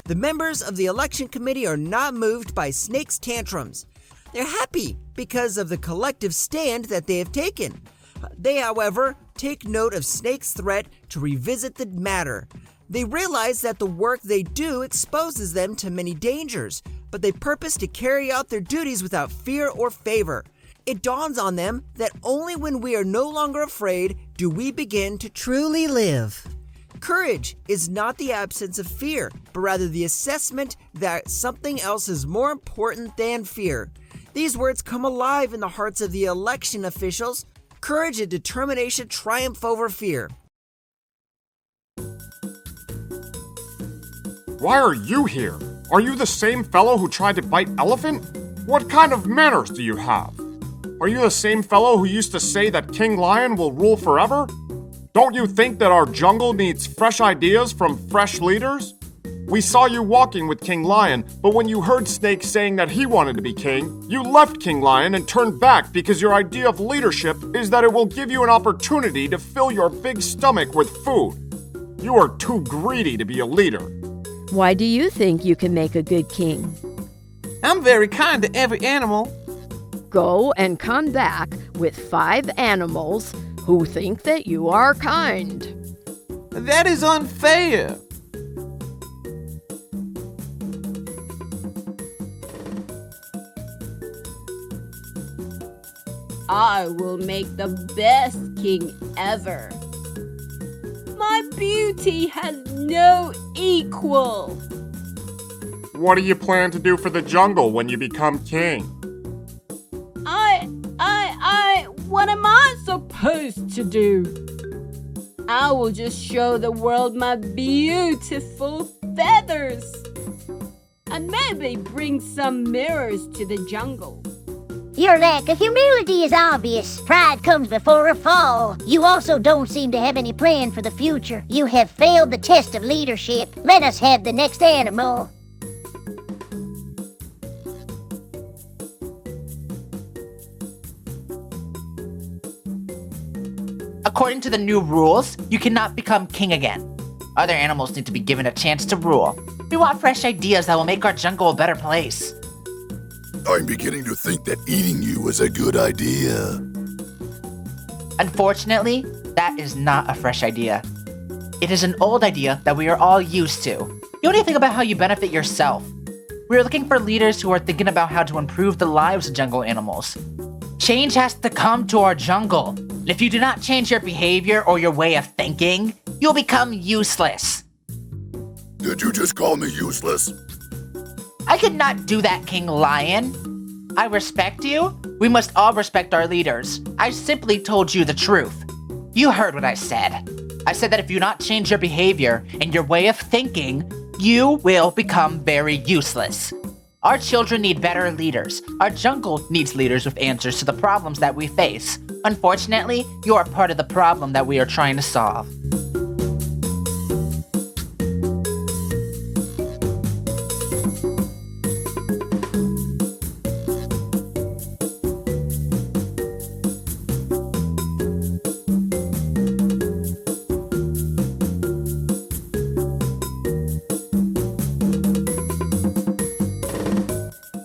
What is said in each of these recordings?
The members of the election committee are not moved by Snake's tantrums. They're happy because of the collective stand that they have taken. They, however, take note of Snake's threat to revisit the matter. They realize that the work they do exposes them to many dangers, but they purpose to carry out their duties without fear or favor. It dawns on them that only when we are no longer afraid do we begin to truly live. Courage is not the absence of fear, but rather the assessment that something else is more important than fear. These words come alive in the hearts of the election officials. Courage and determination triumph over fear. Why are you here? Are you the same fellow who tried to bite elephant? What kind of manners do you have? Are you the same fellow who used to say that King Lion will rule forever? Don't you think that our jungle needs fresh ideas from fresh leaders? We saw you walking with King Lion, but when you heard Snake saying that he wanted to be king, you left King Lion and turned back because your idea of leadership is that it will give you an opportunity to fill your big stomach with food. You are too greedy to be a leader. Why do you think you can make a good king? I'm very kind to every animal. Go and come back with 5 animals who think that you are kind. That is unfair. I will make the best king ever. My beauty has no equal. What do you plan to do for the jungle when you become king? What am I supposed to do? I will just show the world my beautiful feathers. And maybe bring some mirrors to the jungle. Your lack of humility is obvious. Pride comes before a fall. You also don't seem to have any plan for the future. You have failed the test of leadership. Let us have the next animal. According to the new rules, you cannot become king again. Other animals need to be given a chance to rule. We want fresh ideas that will make our jungle a better place. I'm beginning to think that eating you is a good idea. Unfortunately, that is not a fresh idea. It is an old idea that we are all used to. You only think about how you benefit yourself. We are looking for leaders who are thinking about how to improve the lives of jungle animals. Change has to come to our jungle. And if you do not change your behavior or your way of thinking, you'll become useless. Did you just call me useless? I could not do that, King Lion. I respect you. We must all respect our leaders. I simply told you the truth. You heard what I said. I said that if you do not change your behavior and your way of thinking, you will become very useless. Our children need better leaders. Our jungle needs leaders with answers to the problems that we face. Unfortunately, you are part of the problem that we are trying to solve.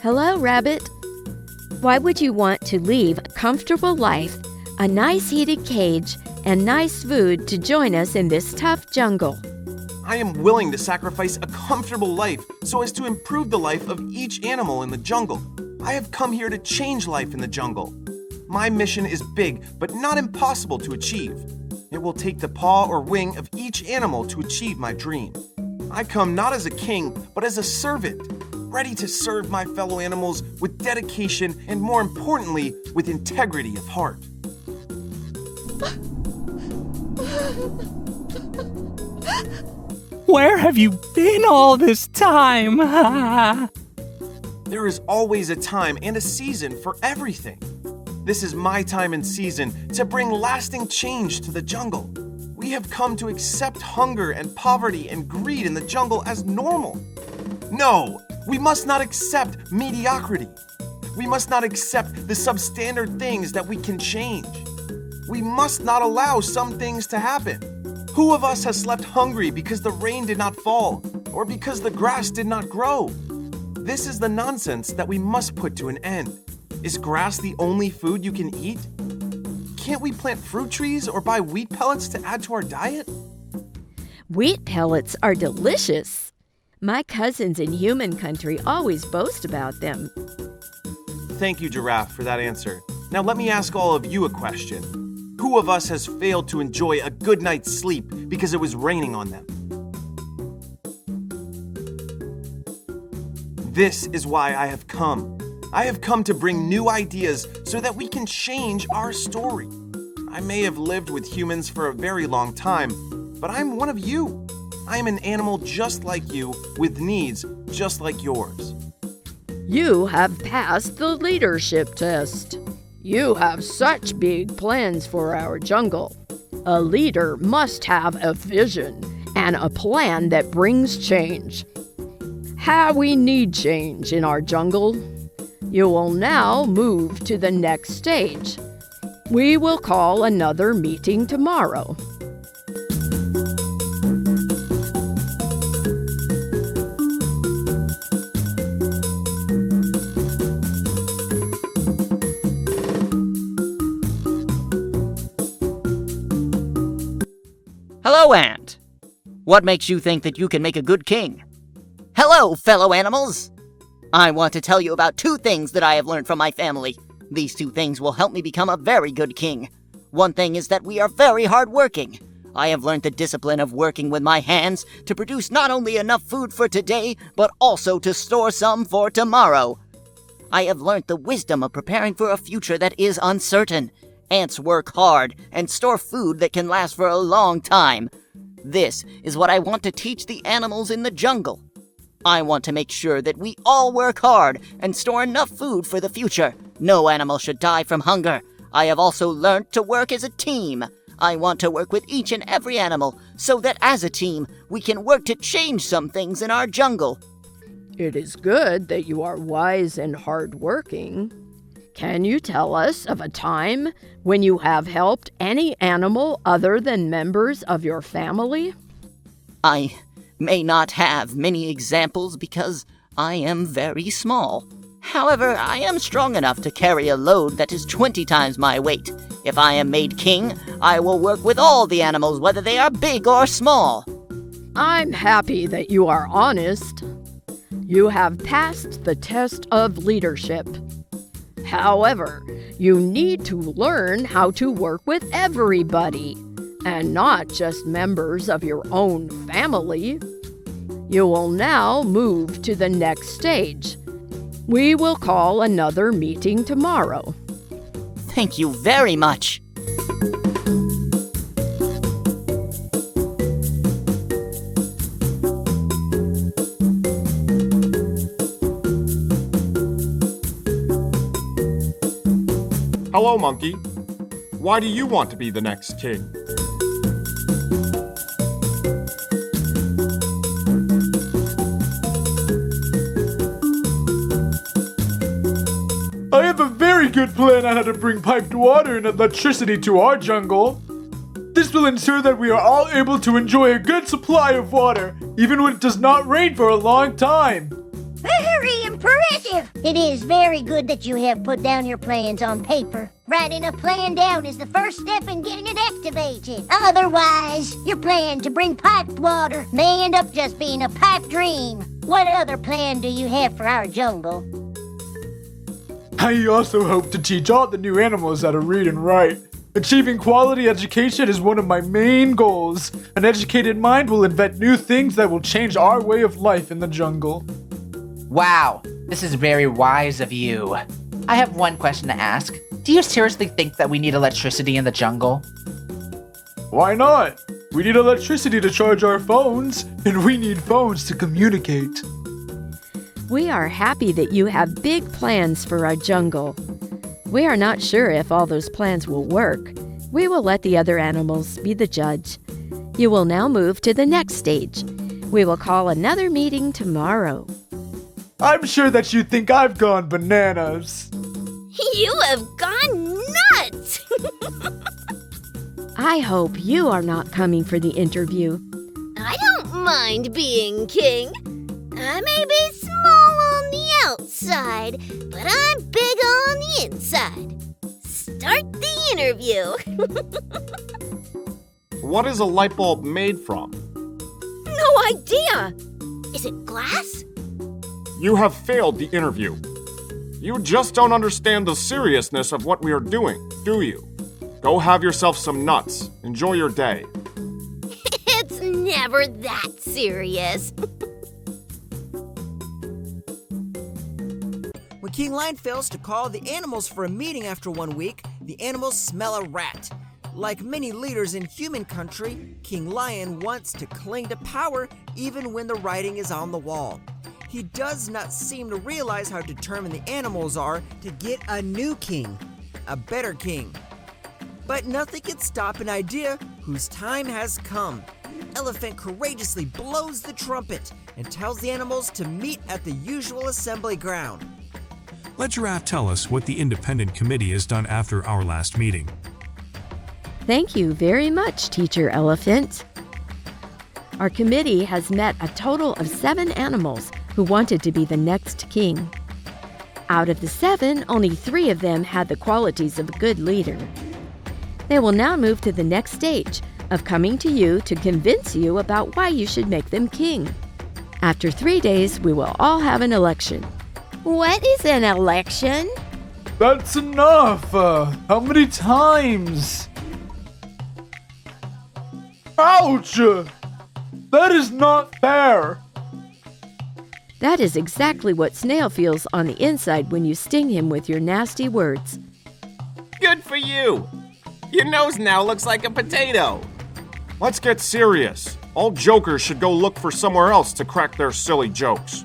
Hello, Rabbit. Why would you want to leave a comfortable life, a nice heated cage, and nice food to join us in this tough jungle? I am willing to sacrifice a comfortable life so as to improve the life of each animal in the jungle. I have come here to change life in the jungle. My mission is big, but not impossible to achieve. It will take the paw or wing of each animal to achieve my dream. I come not as a king, but as a servant, ready to serve my fellow animals with dedication and, more importantly, with integrity of heart. Where have you been all this time? There is always a time and a season for everything. This is my time and season to bring lasting change to the jungle. We have come to accept hunger and poverty and greed in the jungle as normal. No, we must not accept mediocrity. We must not accept the substandard things that we can change. We must not allow some things to happen. Who of us has slept hungry because the rain did not fall? or because the grass did not grow. This is the nonsense that we must put to an end. Is grass the only food you can eat? Can't we plant fruit trees or buy wheat pellets to add to our diet? Wheat pellets are delicious. My cousins in human country always boast about them. Thank you, Giraffe, for that answer. Now let me ask all of you a question. Who of us has failed to enjoy a good night's sleep because it was raining on them? This is why I have come. I have come to bring new ideas so that we can change our story. I may have lived with humans for a very long time, but I'm one of you. I am an animal just like you, with needs just like yours. You have passed the leadership test. You have such big plans for our jungle. A leader must have a vision and a plan that brings change. How we need change in our jungle. You will now move to the next stage. We will call another meeting tomorrow. Hello, Ant. What makes you think that you can make a good king? Hello, fellow animals. I want to tell you about 2 things that I have learned from my family. These 2 things will help me become a very good king. One thing is that we are very hardworking. I have learned the discipline of working with my hands to produce not only enough food for today, but also to store some for tomorrow. I have learned the wisdom of preparing for a future that is uncertain. Ants work hard and store food that can last for a long time. This is what I want to teach the animals in the jungle. I want to make sure that we all work hard and store enough food for the future. No animal should die from hunger. I have also learned to work as a team. I want to work with each and every animal so that as a team, we can work to change some things in our jungle. It is good that you are wise and hardworking. Can you tell us of a time when you have helped any animal other than members of your family? I may not have many examples because I am very small. However, I am strong enough to carry a load that is 20 times my weight. If I am made king, I will work with all the animals, whether they are big or small. I'm happy that you are honest. You have passed the test of leadership. However, you need to learn how to work with everybody, and not just members of your own family. You will now move to the next stage. We will call another meeting tomorrow. Thank you very much. Hello, monkey. Why do you want to be the next king? I have a very good plan on how to bring piped water and electricity to our jungle. This will ensure that we are all able to enjoy a good supply of water, even when it does not rain for a long time. Very impressive! It is very good that you have put down your plans on paper. Writing a plan down is the first step in getting it activated. Otherwise, your plan to bring piped water may end up just being a pipe dream. What other plan do you have for our jungle? I also hope to teach all the new animals how to read and write. Achieving quality education is one of my main goals. An educated mind will invent new things that will change our way of life in the jungle. Wow, this is very wise of you. I have one question to ask. Do you seriously think that we need electricity in the jungle? Why not? We need electricity to charge our phones, and we need phones to communicate. We are happy that you have big plans for our jungle. We are not sure if all those plans will work. We will let the other animals be the judge. You will now move to the next stage. We will call another meeting tomorrow. I'm sure that you think I've gone bananas. You have gone nuts! I hope you are not coming for the interview. I don't mind being king. I may be small on the outside, but I'm big on the inside. Start the interview. What is a light bulb made from? No idea. Is it glass? You have failed the interview. You just don't understand the seriousness of what we are doing, do you? Go have yourself some nuts. Enjoy your day. It's never that serious. When King Lion fails to call the animals for a meeting after 1 week, the animals smell a rat. Like many leaders in human country, King Lion wants to cling to power even when the writing is on the wall. He does not seem to realize how determined the animals are to get a new king, a better king. But nothing can stop an idea whose time has come. Elephant courageously blows the trumpet and tells the animals to meet at the usual assembly ground. Let Giraffe tell us what the independent committee has done after our last meeting. Thank you very much, Teacher Elephant. Our committee has met a total of 7 animals who wanted to be the next king. Out of the 7, only 3 of them had the qualities of a good leader. They will now move to the next stage of coming to you to convince you about why you should make them king. After 3 days, we will all have an election. What is an election? That's enough! How many times? Ouch! That is not fair! That is exactly what Snail feels on the inside when you sting him with your nasty words. Good for you! Your nose now looks like a potato. Let's get serious. All jokers should go look for somewhere else to crack their silly jokes.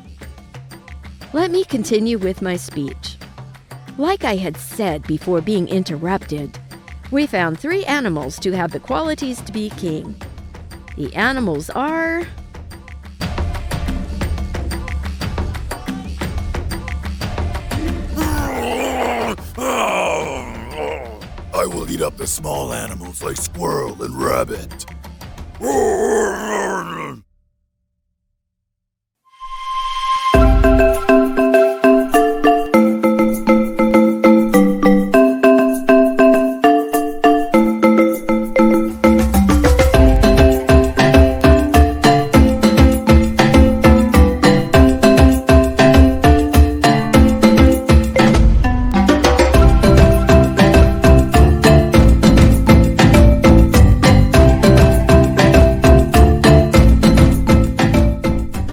Let me continue with my speech. Like I had said before being interrupted, we found 3 animals to have the qualities to be king. The animals are... I will eat up the small animals like squirrel and rabbit.